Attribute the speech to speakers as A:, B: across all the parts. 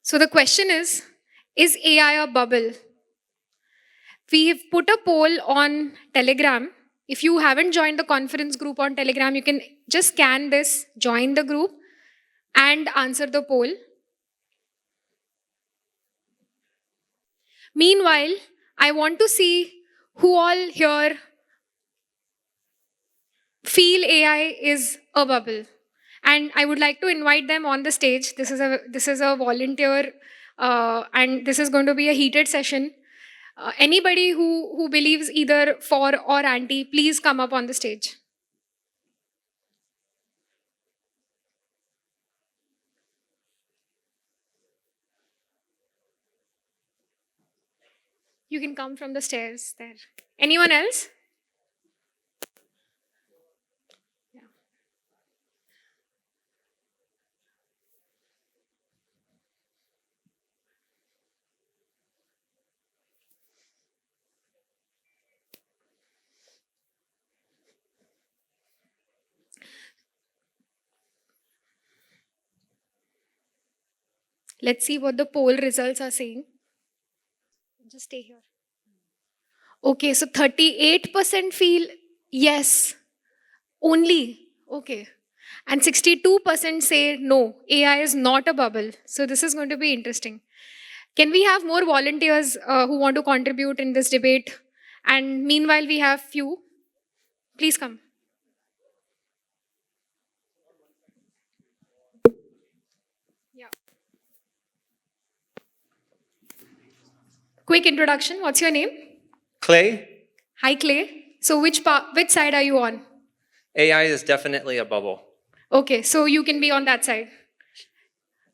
A: So the question is AI a bubble? We've put a poll on Telegram. If you haven't joined the conference group on Telegram, you can just scan this, join the group, and answer the poll. Meanwhile, I want to see who all here feel AI is a bubble. And I would like to invite them on the stage. This is a volunteer, and this is going to be a heated session. Anybody who believes either for or anti, please come up on the stage. You can come from the stairs there. Anyone else? Yeah. Let's see what the poll results are saying. Just stay here. Okay, so 38% feel yes, only. Okay. And 62% say no, AI is not a bubble. So this is going to be interesting. Can we have more volunteers who want to contribute in this debate? And meanwhile, we have few. Please come. Yeah. Quick introduction. What's your name?
B: Clay,
A: Hi, Clay. So which side are you on?
B: AI is definitely a bubble.
A: Okay, so you can be on that side.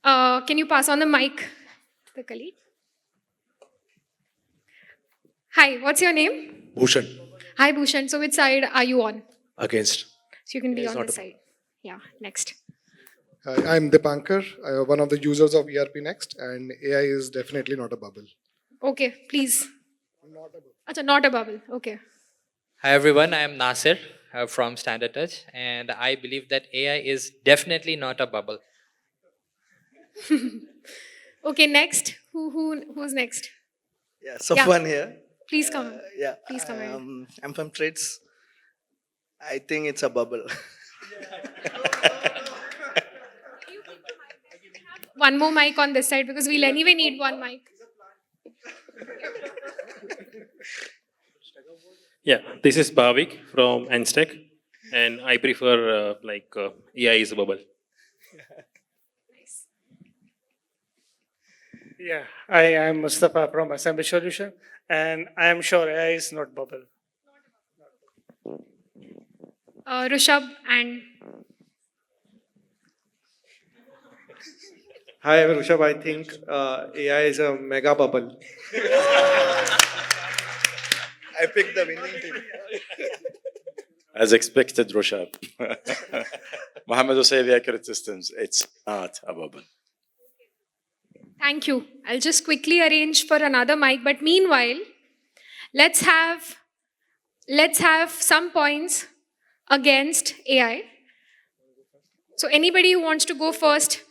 A: Can you pass on the mic to the colleague? Hi, what's your name?
C: Bhushan,
A: Hi, Bhushan. So which side are you on?
C: against.
A: So you can be
B: It's
A: on
B: not
A: this
B: a-
A: side. Yeah, next.
D: Hi, I'm Dipankar, one of the users of ERP Next, and AI is definitely not a bubble.
A: Okay, please.
D: Not a bubble.
A: Acha, not a bubble. Okay.
E: Hi everyone, I am Nasir from Standard Touch, and I believe that AI is definitely not a bubble.
A: Okay, next. Who's next?
F: Yeah, someone here.
A: Please come.
F: Yeah,
A: Please come ahead.
F: I'm from trades. I think it's a bubble.
A: One more mic on this side because we'll anyway need one mic.
G: Yeah, this is Bhavik from Anstec, and I prefer AI is a bubble.
A: Nice.
H: Yeah, I am Mustafa from Assembly Solution, and I am sure AI is not bubble.
A: Rishabh and
I: Hi, I'm Rishabh. I think AI is a mega bubble.
F: I picked the winning team.
C: As expected, Roshab. Mohammed will say the accurate systems. It's not a bubble.
A: thank you. I'll just quickly arrange for another mic. But meanwhile, let's have some points against AI. So anybody who wants to go first.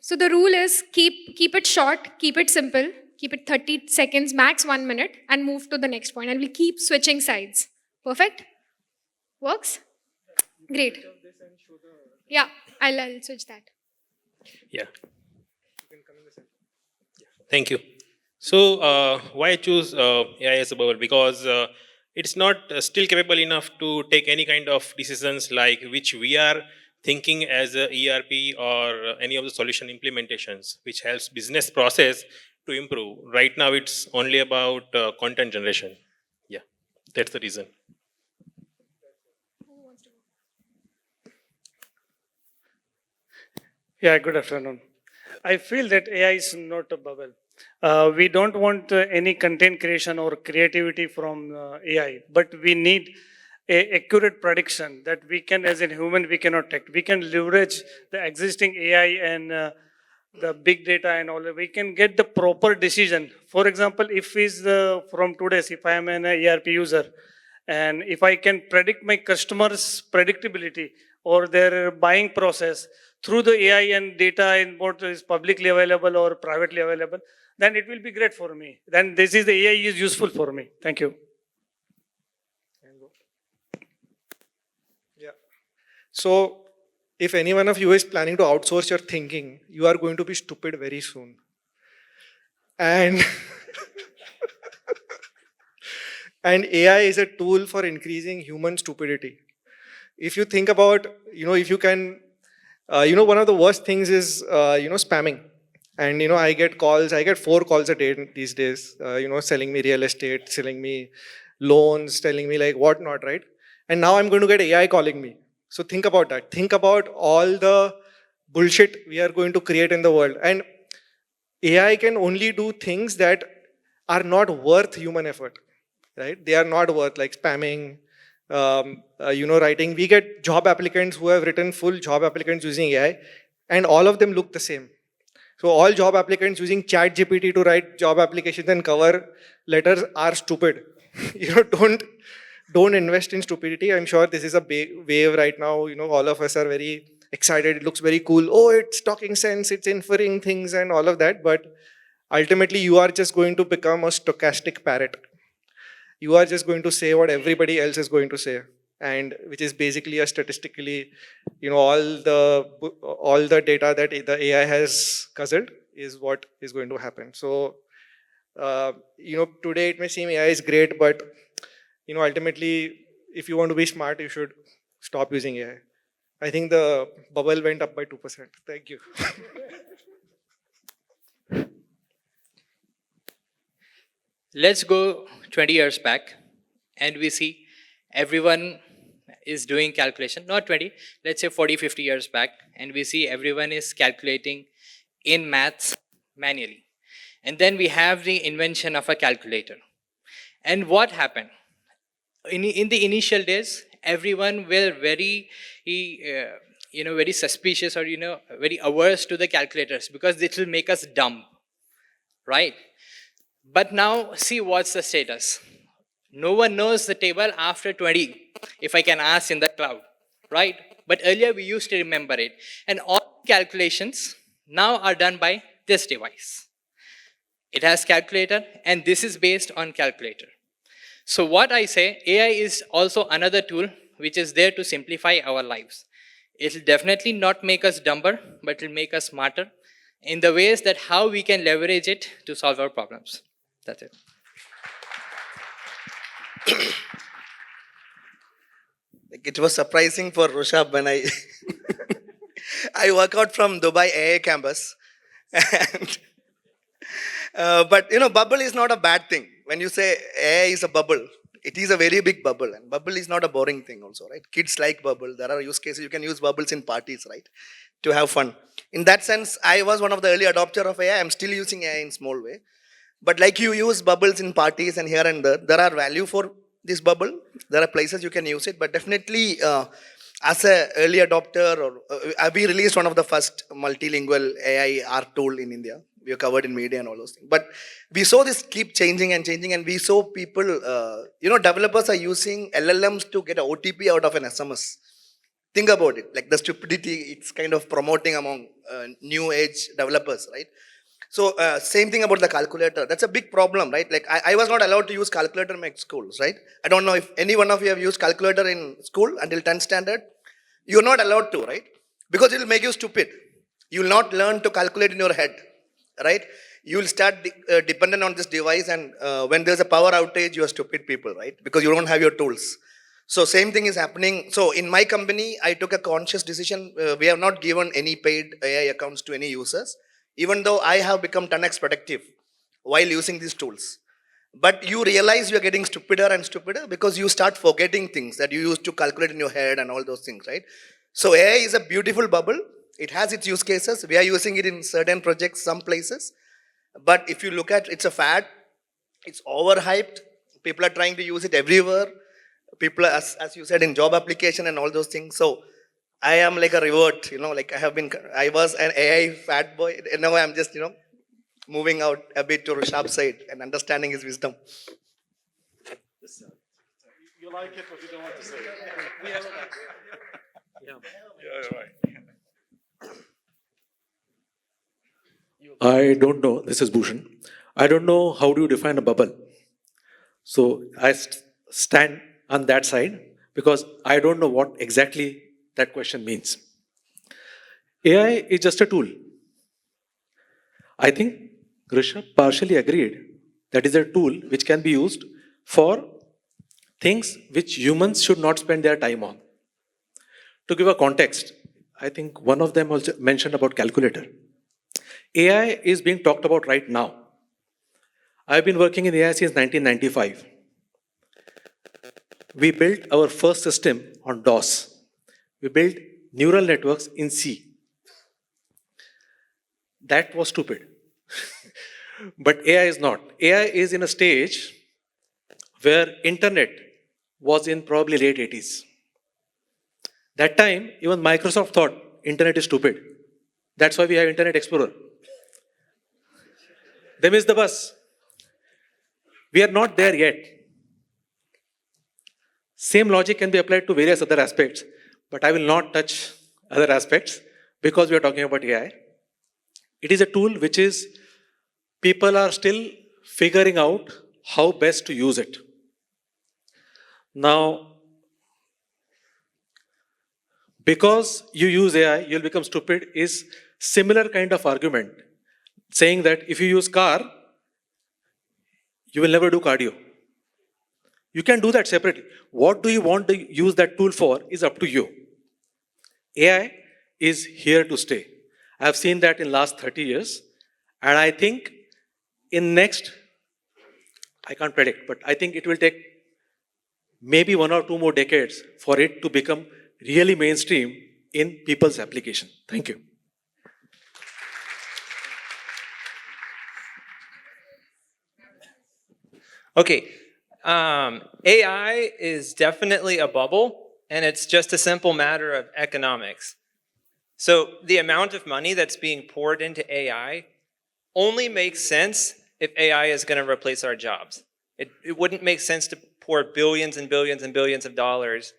A: So the rule is keep it short, keep it simple, keep it 30 seconds, max 1 minute, and move to the next point. And we'll keep switching sides. Perfect? Works? Great. Yeah, I'll switch that.
G: Yeah. Thank you. So why I choose AI as a bubble? Because it's not still capable enough to take any kind of decisions like which we are thinking as a ERP or any of the solution implementations, which helps business process to improve. Right now, it's only about content generation. Yeah, that's the reason.
H: Yeah, good afternoon. I feel that AI is not a bubble. We don't want any content creation or creativity from AI, but we need a accurate prediction that we can, as a human, we cannot take. We can leverage the existing AI and the big data and all. We can get the proper decision. For example, if is from today's, if I am an ERP user, and if I can predict my customers' predictability or their buying process, through the AI and data in what is publicly available or privately available, then it will be great for me. Then this is the AI is useful for me. Thank you.
I: Yeah. So, if any one of you is planning to outsource your thinking, you are going to be stupid very soon. And and AI is a tool for increasing human stupidity. If you think about, if you can, one of the worst things is, spamming. And, I get 4 calls a day these days, selling me real estate, selling me loans, telling me like whatnot, right? And now I'm going to get AI calling me. So think about that. Think about all the bullshit we are going to create in the world. And AI can only do things that are not worth human effort, right? They are not worth like spamming, writing. We get job applicants who have written full job applicants using AI, and all of them look the same. So all job applicants using ChatGPT to write job applications and cover letters are stupid. Don't invest in stupidity. I'm sure this is a big wave right now. All of us are very excited. It looks very cool. Oh, it's talking sense. It's inferring things and all of that. But ultimately, you are just going to become a stochastic parrot. You are just going to say what everybody else is going to say, and which is basically a statistically, all the data that the AI has guzzled is what is going to happen. So, today it may seem AI is great, but ultimately, if you want to be smart, you should stop using AI. I think the bubble went up by 2%. Thank you.
E: Let's go 20 years back, and we see everyone is doing calculation. Not 20, let's say 40, 50 years back, and we see everyone is calculating in maths manually. And then we have the invention of a calculator. And what happened? In the initial days, everyone were very, very suspicious or, very averse to the calculators because it will make us dumb, right? But now, see what's the status. No one knows the table after 20, if I can ask in the cloud, right? But earlier we used to remember it. And all calculations now are done by this device. It has calculator, and this is based on calculator. So what I say, AI is also another tool which is there to simplify our lives. It will definitely not make us dumber, but it will make us smarter in the ways that how we can leverage it to solve our problems. That's it.
F: It was surprising for Rushabh when I I work out from Dubai AA campus, and but bubble is not a bad thing. When you say AI is a bubble, it is a very big bubble, and bubble is not a boring thing also, right? Kids like bubble. There are use cases you can use bubbles in parties, right, to have fun. In that sense, I was one of the early adopter of AI. I'm still using AI in small way. But like you use bubbles in parties and here and there are value for this bubble. There are places you can use it, but definitely as a early adopter, or we released one of the first multilingual AI art tool in India. We are covered in media and all those things. But we saw this keep changing and changing, and we saw people, developers are using LLMs to get an OTP out of an SMS. Think about it, like the stupidity it's kind of promoting among new age developers, right? So same thing about the calculator. That's a big problem, right? Like I was not allowed to use calculator in my schools, right? I don't know if any one of you have used calculator in school until 10th standard. You're not allowed to, right? Because it will make you stupid. You will not learn to calculate in your head, right? You will start dependent on this device, and when there's a power outage, you are stupid people, right? Because you don't have your tools. So same thing is happening. So in my company, I took a conscious decision. We have not given any paid AI accounts to any users, even though I have become 10x productive while using these tools. But you realize you're getting stupider and stupider because you start forgetting things that you used to calculate in your head and all those things, right? So AI is a beautiful bubble. It has its use cases. We are using it in certain projects, some places. But if you look at it's a fad, it's overhyped. People are trying to use it everywhere. People are, as you said, in job application and all those things. So I am like a revert, like I was an AI fat boy. And now I'm just, moving out a bit to Rishabh's side and understanding his wisdom.
C: You like it, but you don't want to say it. Yeah, right.
J: I don't know. This is Bhushan. I don't know how do you define a bubble. So I stand on that side because I don't know what exactly that question means. AI is just a tool. I think Rishabh partially agreed. That is a tool which can be used for things which humans should not spend their time on. To give a context, I think one of them also mentioned about calculator. AI is being talked about right now. I've been working in AI since 1995. We built our first system on DOS. We built neural networks in C. That was stupid. But AI is not. AI is in a stage where internet was in probably late 80s. That time, even Microsoft thought internet is stupid. That's why we have Internet Explorer. They missed the bus. We are not there yet. Same logic can be applied to various other aspects, but I will not touch other aspects because we are talking about AI. It is a tool which is, people are still figuring out how best to use it. Now, because you use AI, you'll become stupid is similar kind of argument, saying that if you use car, you will never do cardio. You can do that separately. What do you want to use that tool for is up to you. AI is here to stay. I have seen that in last 30 years. And I think in next, I can't predict, but I think it will take maybe 1 or 2 more decades for it to become really mainstream in people's application. Thank you.
B: Okay. AI is definitely a bubble, and it's just a simple matter of economics. So the amount of money that's being poured into AI only makes sense if AI is going to replace our jobs. It wouldn't make sense to pour billions and billions and billions of dollars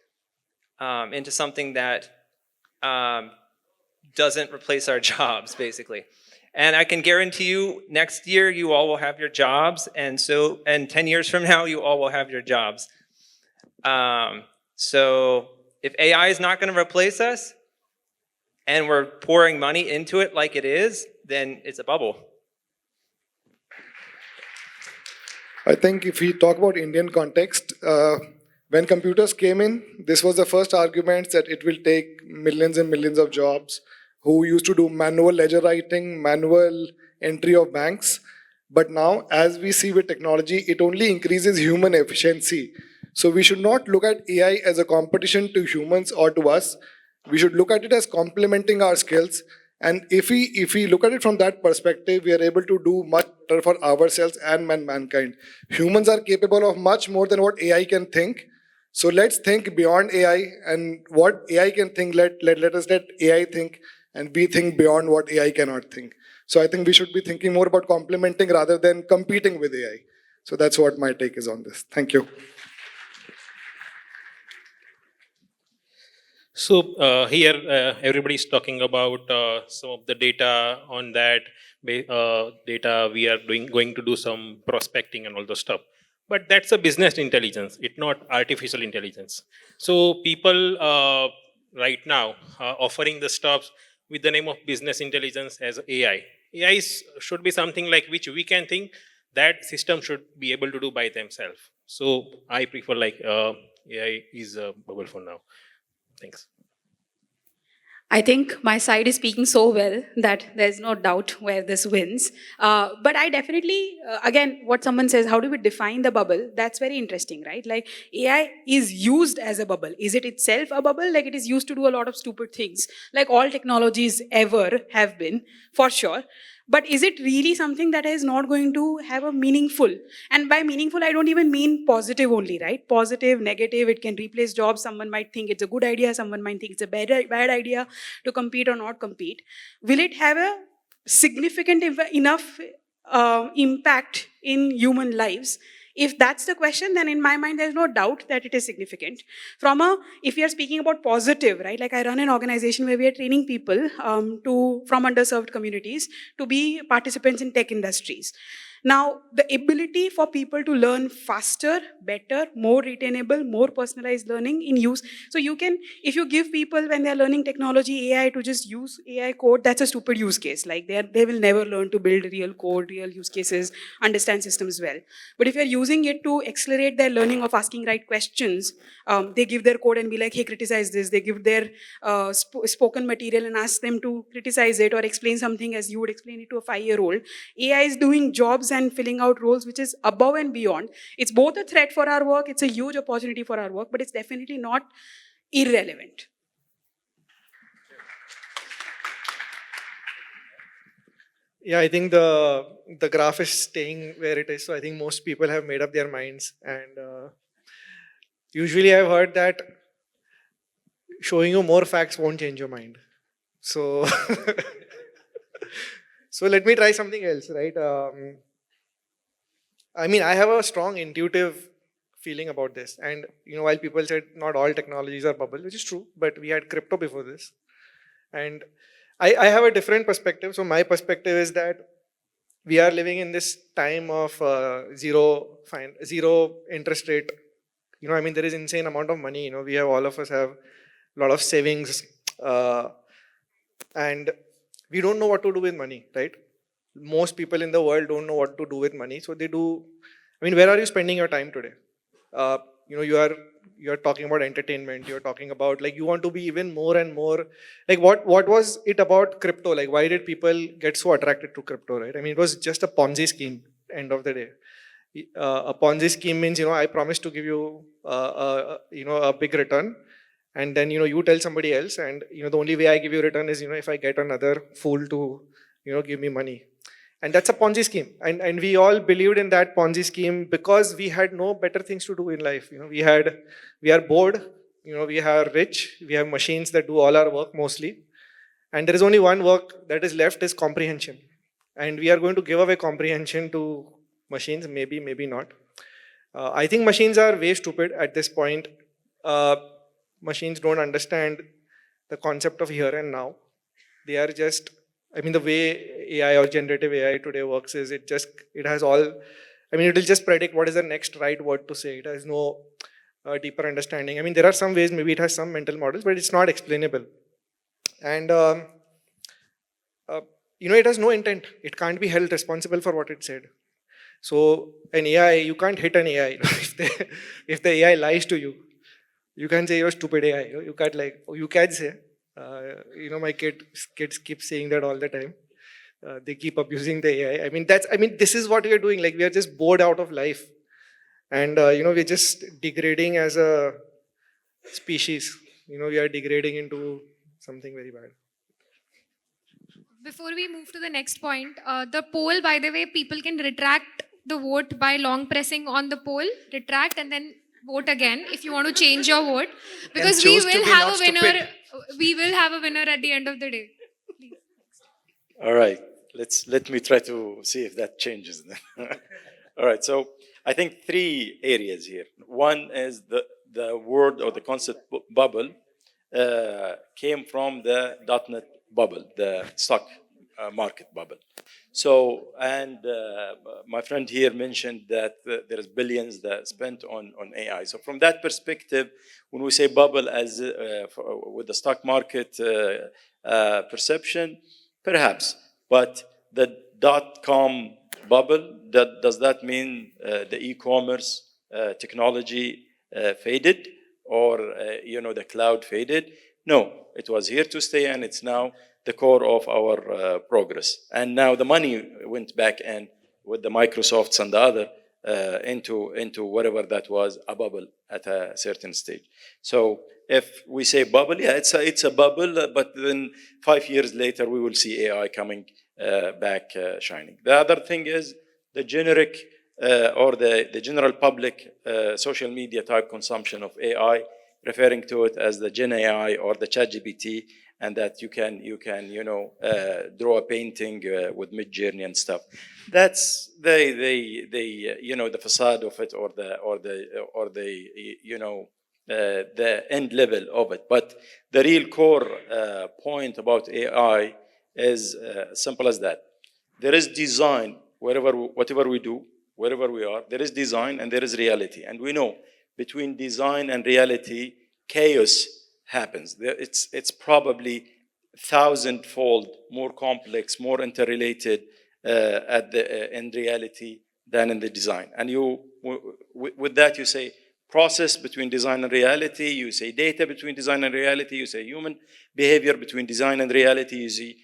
B: into something that doesn't replace our jobs, basically. And I can guarantee you, next year you all will have your jobs, and 10 years from now you all will have your jobs. So if AI is not going to replace us, and we're pouring money into it like it is, then it's a bubble.
D: I think if we talk about Indian context, when computers came in, this was the first argument that it will take millions and millions of jobs who used to do manual ledger writing, manual entry of banks. But now, as we see with technology, it only increases human efficiency. So we should not look at AI as a competition to humans or to us. We should look at it as complementing our skills. And if we look at it from that perspective, we are able to do much better for ourselves and mankind. Humans are capable of much more than what AI can think. So let's think beyond AI, and what AI can think, let us let AI think, and we think beyond what AI cannot think. So I think we should be thinking more about complementing rather than competing with AI. So that's what my take is on this. Thank you.
G: So here everybody's talking about some of the data on that data. We are going to do some prospecting and all the stuff. But that's a business intelligence. It's not artificial intelligence. So people right now offering the stuff with the name of business intelligence as AI. AI should be something like which we can think that system should be able to do by themselves. So I prefer like AI is a bubble for now. Thanks.
K: I think my side is speaking so well that there's no doubt where this wins. But I definitely, again, what someone says, how do we define the bubble? That's very interesting, right? Like AI is used as a bubble. Is it itself a bubble? Like it is used to do a lot of stupid things, like all technologies ever have been, for sure. But is it really something that is not going to have a meaningful? And by meaningful, I don't even mean positive only, right? Positive, negative, it can replace jobs. Someone might think it's a good idea. Someone might think it's a bad idea to compete or not compete. Will it have a significant enough impact in human lives If that's the question, then in my mind, there's no doubt that it is significant. If we are speaking about positive, right? Like I run an organization where we are training people from underserved communities to be participants in tech industries. Now, the ability for people to learn faster, better, more retainable, more personalized learning in use. So you can, if you give people when they're learning technology, AI, to just use AI code, that's a stupid use case. Like they will never learn to build real code, real use cases, understand systems well. But if you're using it to accelerate their learning of asking right questions, they give their code and be like, hey, criticize this. They give their spoken material and ask them to criticize it or explain something as you would explain it to a 5-year-old. AI is doing jobs and filling out roles which is above and beyond. It's both a threat for our work, it's a huge opportunity for our work, but it's definitely not irrelevant.
I: Yeah, I think the graph is staying where it is. So I think most people have made up their minds. And usually I've heard that showing you more facts won't change your mind. So, so let me try something else, right? I mean, I have a strong intuitive feeling about this. And while people said not all technologies are bubble, which is true, but we had crypto before this. And I have a different perspective. So my perspective is that we are living in this time of zero interest rate. I mean, there is insane amount of money. We have, all of us have a lot of savings, and we don't know what to do with money, right? Most people in the world don't know what to do with money. So they do. I mean, where are you spending your time today? You are talking about entertainment. You're talking about, like, you want to be even more and more. Like, what was it about crypto? Like, why did people get so attracted to crypto, right? I mean, it was just a Ponzi scheme. End of the day, a Ponzi scheme means, I promise to give you a big return, and then you tell somebody else, and the only way I give you return is if I get another fool to give me money. And that's a Ponzi scheme. And we all believed in that Ponzi scheme because we had no better things to do in life. We are bored, we are rich, we have machines that do all our work mostly. And there is only one work that is left, is comprehension. And we are going to give away comprehension to machines, maybe not. I think machines are way stupid at this point. Machines don't understand the concept of here and now. They are just, I mean, the way AI or generative AI today works is it has all, I mean, it will just predict what is the next right word to say. It has no deeper understanding. I mean, there are some ways, maybe it has some mental models, but it's not explainable. And, it has no intent. It can't be held responsible for what it said. So an AI, you can't hit an AI. If the AI lies to you, you can say you're stupid AI. You can't you can say, my kids keep saying that all the time. They keep abusing the AI. I mean, this is what we are doing. Like, we are just bored out of life. And, we're just degrading as a species. We are degrading into something very bad.
A: Before we move to the next point, the poll, by the way, people can retract the vote by long pressing on the poll, retract, and then vote again if you want to change your vote, because we will have a winner. We will have a winner at the end of the day. Please.
C: All right, let me try to see if that changes. All right, so I think 3 areas here. One is the word or the concept bubble came from the .NET bubble, the stock market bubble. So, and my friend here mentioned that there is billions that spent on AI. So from that perspective, when we say bubble as with the stock market perception, perhaps, but the .com bubble, does that mean the e-commerce technology faded, or the cloud faded? No, it was here to stay, and it's now the core of our progress. And now the money went back in with the Microsofts and the other into whatever that was a bubble at a certain stage. So if we say bubble, yeah, it's a bubble, but then 5 years later we will see AI coming back shining. The other thing is the generic or the general public social media type consumption of AI referring to it as the Gen AI or the ChatGPT, and that you can draw a painting with Midjourney and stuff. That's the facade of it, or the end level of it. But the real core point about AI is simple as that. There is design whatever we do, wherever we are. There is design and there is reality, and we know between design and reality, chaos happens. It's probably 1,000-fold more complex, more interrelated in reality than in the design. And with that, you say process between design and reality, you say data between design and reality, you say human behavior between design and reality, you see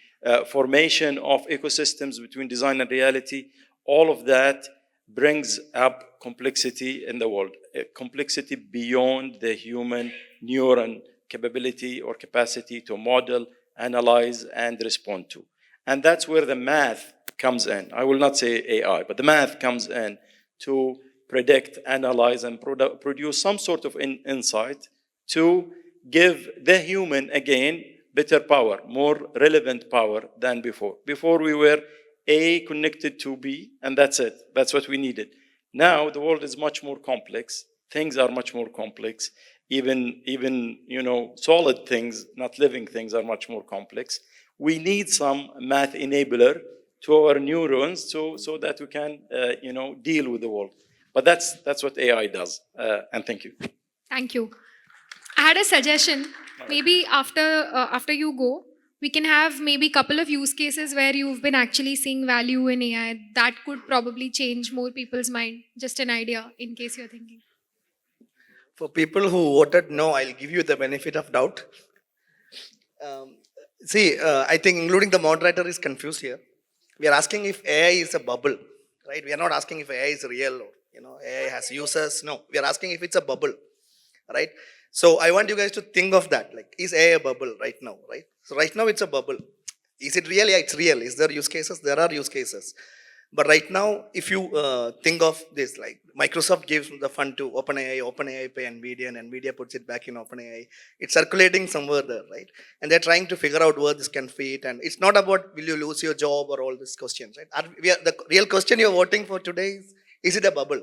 C: formation of ecosystems between design and reality. All of that brings up complexity in the world, complexity beyond the human neuron capability or capacity to model, analyze, and respond to. And that's where the math comes in. I will not say AI, but the math comes in to predict, analyze, and produce some sort of insight to give the human, again, better power, more relevant power than before. Before we were A connected to B, and that's it. That's what we needed. Now the world is much more complex. Things are much more complex. Even solid things, not living things, are much more complex. We need some math enabler to our neurons so that we can deal with the world. But that's what AI does. And thank you.
A: Thank you. I had a suggestion. Maybe after you go, we can have maybe a couple of use cases where you've been actually seeing value in AI. That could probably change more people's mind. Just an idea in case you're thinking.
F: For people who voted no, I'll give you the benefit of doubt. I think including the moderator is confused here. We are asking if AI is a bubble, right? We are not asking if AI is real or AI has users. No, we are asking if it's a bubble, right? So I want you guys to think of that. Like, is AI a bubble right now, right? So right now it's a bubble. Is it real? Yeah, it's real. Is there use cases? There are use cases. But right now, if you think of this, like Microsoft gives the fund to OpenAI pay NVIDIA, and NVIDIA puts it back in OpenAI. It's circulating somewhere there, right? And they're trying to figure out where this can fit. And it's not about will you lose your job or all these questions, right? The real question you're voting for today is it a bubble,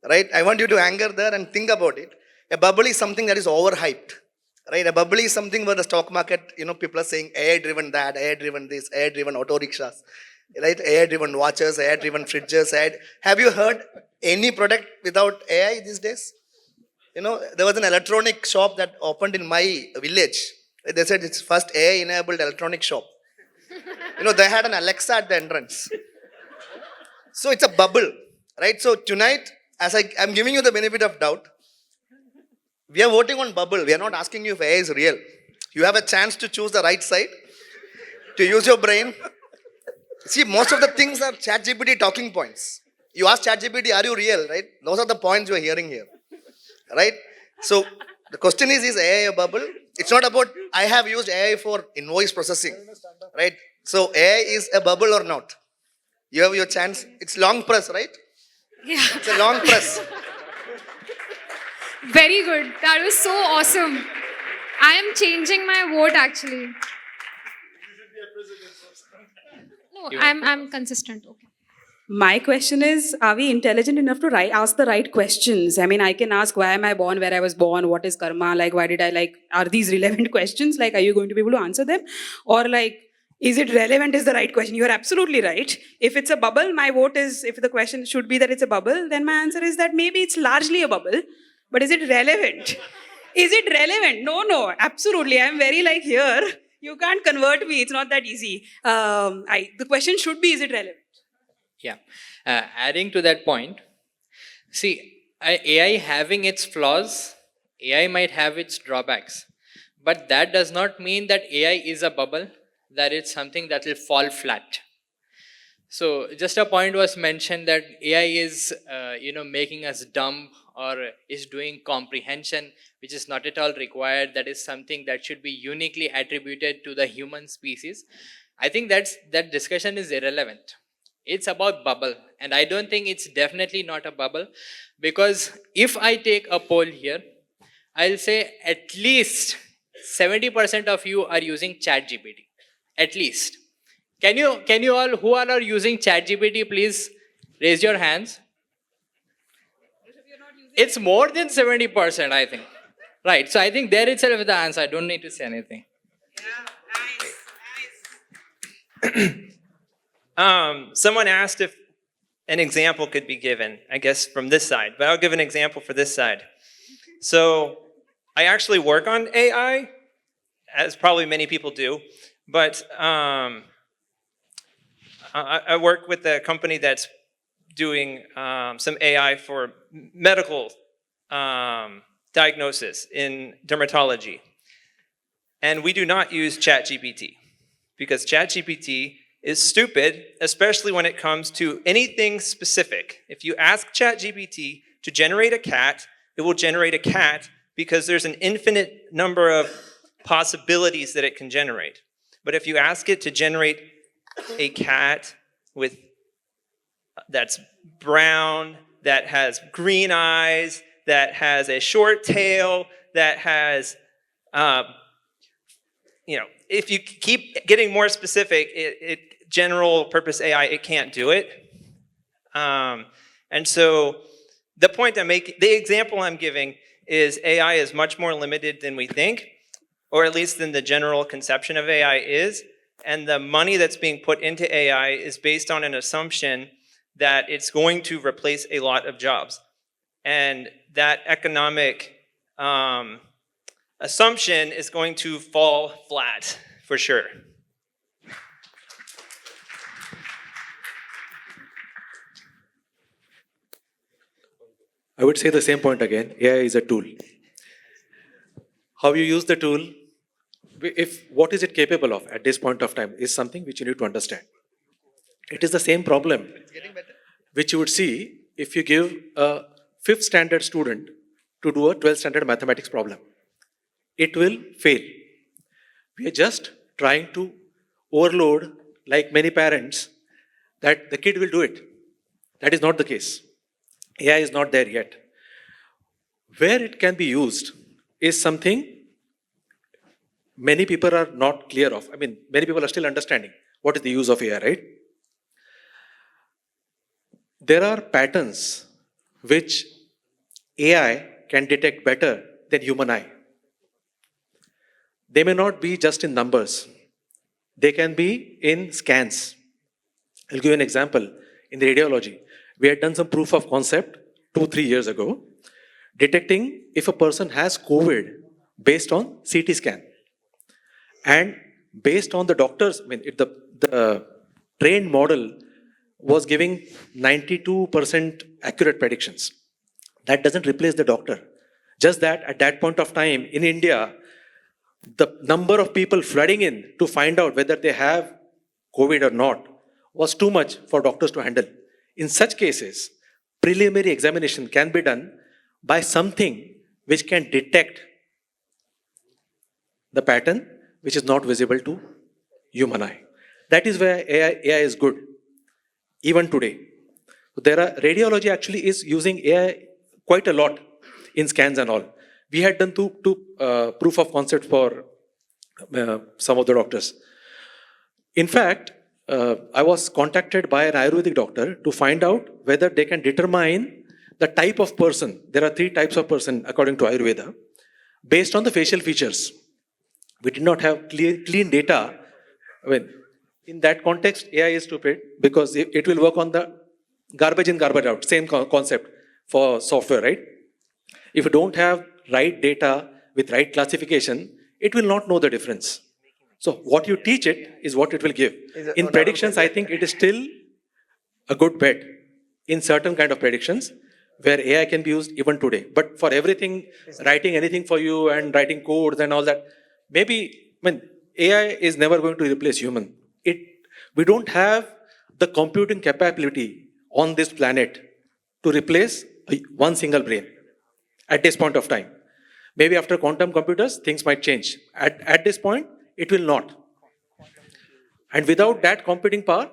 F: right? I want you to anchor there and think about it. A bubble is something that is overhyped, right? A bubble is something where the stock market, people are saying AI-driven that, AI-driven this, AI-driven auto rickshaws. Right? AI-driven watches, AI-driven fridges. Have you heard any product without AI these days? There was an electronic shop that opened in my village. They said it's first AI-enabled electronic shop. They had an Alexa at the entrance. So it's a bubble, right? So tonight, as I'm giving you the benefit of doubt, we are voting on bubble. We are not asking you if AI is real. You have a chance to choose the right side, to use your brain. See, most of the things are ChatGPT talking points. You ask ChatGPT, are you real, right? Those are the points you're hearing here, right? So the question is AI a bubble? It's not about, I have used AI for invoice processing, right? So AI is a bubble or not? You have your chance. It's long press, right?
A: Yeah.
F: It's a long press.
A: Very good. That was so awesome. I am changing my vote actually. No, I'm consistent. Okay.
K: My question is, are we intelligent enough to ask the right questions? I mean, I can ask, why am I born where I was born? What is karma? Like, why did I are these relevant questions? Like, are you going to be able to answer them? Or is it relevant is the right question? You're absolutely right. If it's a bubble, my vote is, if the question should be that it's a bubble, then my answer is that maybe it's largely a bubble. But is it relevant? Is it relevant? No, absolutely. I'm very here. You can't convert me. It's not that easy. The question should be, is it relevant?
E: Yeah. Adding to that point, see, AI having its flaws, AI might have its drawbacks. But that does not mean that AI is a bubble, that it's something that will fall flat. So just a point was mentioned that AI is, making us dumb or is doing comprehension, which is not at all required. That is something that should be uniquely attributed to the human species. I think that discussion is irrelevant. It's about bubble. And I don't think it's definitely not a bubble, because if I take a poll here, I'll say at least 70% of you are using ChatGPT. At least. Can you all who all are using ChatGPT, please raise your hands? It's more than 70%, I think. Right. So I think there itself is the answer. I don't need to say anything.
B: Someone asked if an example could be given, I guess, from this side, but I'll give an example for this side. So I actually work on AI, as probably many people do, but I work with a company that's doing some AI for medical diagnosis in dermatology. And we do not use ChatGPT because ChatGPT is stupid, especially when it comes to anything specific. If you ask ChatGPT to generate a cat, it will generate a cat because there's an infinite number of possibilities that it can generate. But if you ask it to generate a cat that's brown, that has green eyes, that has a short tail, that has, if you keep getting more specific, general purpose AI, it can't do it. And so the point I'm making, the example I'm giving is AI is much more limited than we think, or at least than the general conception of AI is. And the money that's being put into AI is based on an assumption that it's going to replace a lot of jobs. And that economic assumption is going to fall flat, for sure.
J: I would say the same point again. AI is a tool. How you use the tool, what is it capable of at this point of time is something which you need to understand. It is the same problem which you would see if you give a 5th standard student to do a 12th standard mathematics problem. It will fail. We are just trying to overload, like many parents, that the kid will do it. That is not the case. AI is not there yet. Where it can be used is something many people are not clear of. I mean, many people are still understanding what is the use of AI, right? There are patterns which AI can detect better than human eye. They may not be just in numbers. They can be in scans. I'll give you an example. In the radiology, we had done some proof of concept 2-3 years ago, detecting if a person has COVID based on CT scan. And based on the doctors, I mean, if the trained model was giving 92% accurate predictions. That doesn't replace the doctor. Just that at that point of time in India, the number of people flooding in to find out whether they have COVID or not was too much for doctors to handle. In such cases, preliminary examination can be done by something which can detect the pattern which is not visible to human eye. That is where AI is good, even today. Radiology actually is using AI quite a lot in scans and all. We had done two proof of concept for some of the doctors. In fact, I was contacted by an Ayurvedic doctor to find out whether they can determine the type of person. There are 3 types of person according to Ayurveda, based on the facial features. We did not have clean data. I mean, in that context, AI is stupid because it will work on the garbage in, garbage out, same concept for software, right? If you don't have right data with right classification, it will not know the difference. So what you teach it is what it will give. In predictions, I think it is still a good bet in certain kind of predictions where AI can be used even today. But for everything, writing anything for you and writing codes and all that, maybe, I mean, AI is never going to replace human. We don't have the computing capability on this planet to replace one single brain at this point of time. Maybe after quantum computers, things might change. At this point, it will not. And without that computing power,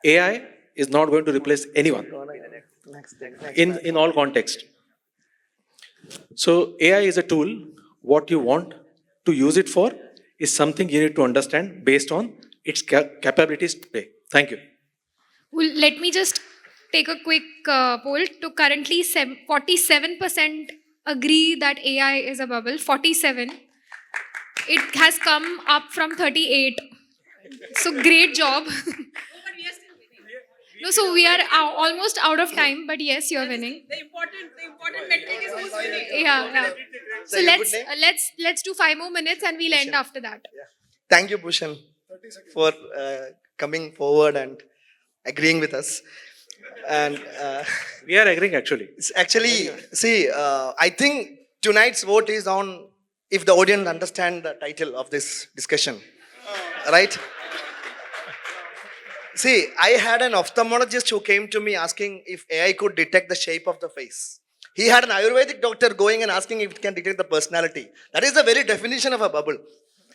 J: AI is not going to replace anyone in all context. So AI is a tool. What you want to use it for is something you need to understand based on its capabilities today. Thank you.
A: Well, let me just take a quick poll. To currently 47% agree that AI is a bubble. 47. It has come up from 38. So great job. No, so we are almost out of time, but yes, you're winning.
L: The important metric is who's winning.
A: Yeah, yeah. So
F: your
A: let's
F: good
A: let's do 5 more minutes and we'll end after that.
F: Thank you, Bhushan, for coming forward and agreeing with us. And
J: We are agreeing actually.
F: it's actually, see, I think tonight's vote is on if the audience understand the title of this discussion, right? See, I had an ophthalmologist who came to me asking if AI could detect the shape of the face. He had an Ayurvedic doctor going and asking if it can detect the personality. That is the very definition of a bubble.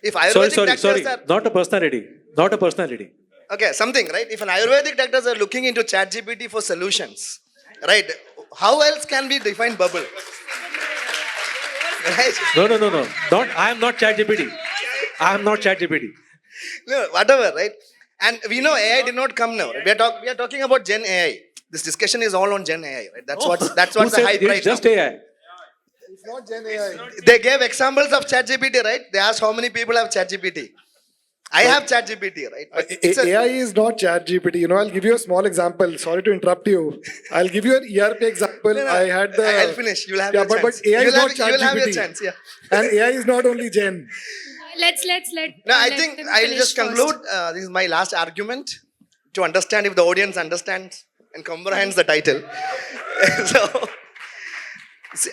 F: If Ayurvedic doctors are...
J: Not a personality. Not a personality.
F: Okay, something, right? If an Ayurvedic doctors are looking into ChatGPT for solutions, right? How else can we define bubble? Right?
J: No. Not. I am not ChatGPT. I am not ChatGPT.
F: No, whatever, right? And we know AI did not come now. We are talking about Gen AI. This discussion is all on Gen AI, right? That's what's
J: Who
F: the
J: said
F: hype
J: it's
F: right
J: just
F: now.
J: AI.
D: It's not Gen AI.
F: They gave examples of ChatGPT, right? They asked how many people have ChatGPT. I have ChatGPT, right? But it's
D: AI is not ChatGPT. You know, I'll give you a small example. Sorry to interrupt you. I'll give you an ERP example.
F: No,
D: I had the.
F: I'll finish. You'll have
D: Yeah,
F: your
D: but
F: chance.
D: AI is
F: You'll
D: not
F: have- you'll have your
D: ChatGPT.
F: chance, yeah.
D: And AI is not only Gen.
A: Let's
F: No, I
A: let
F: think
A: them
F: I'll
A: finish
F: just
A: first.
F: conclude. This is my last argument to understand if the audience understands and comprehends the title. So,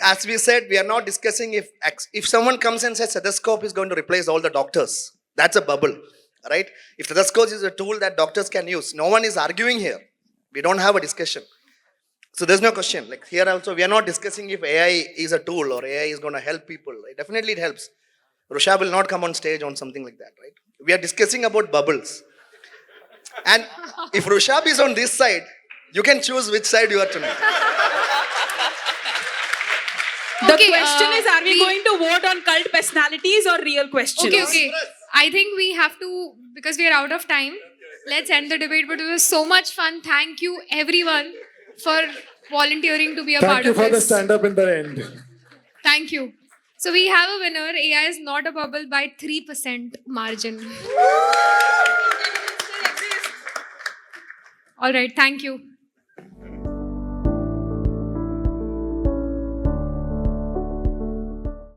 F: as we said, we are not discussing if someone comes and says stethoscope is going to replace all the doctors. That's a bubble, right? If stethoscope is a tool that doctors can use, no one is arguing here. We don't have a discussion. So there's no question. Like here also, we are not discussing if AI is a tool or AI is going to help people. Right? Definitely it helps. Rusha will not come on stage on something like that, right? We are discussing about bubbles. And if Rushab is on this side, you can choose which side you are tonight.
K: The
A: Okay,
K: question is, are we
A: we-
K: going to vote on cult personalities or real questions?
A: Okay. I think we have to, because we are out of time, let's end the debate. But it was so much fun. Thank you, everyone, for volunteering to be a
D: Thank
A: part
D: you
A: of
D: for the
A: this.
D: stand up in the end.
A: Thank you. So we have a winner. AI is not a bubble by 3% margin. All right. Thank you.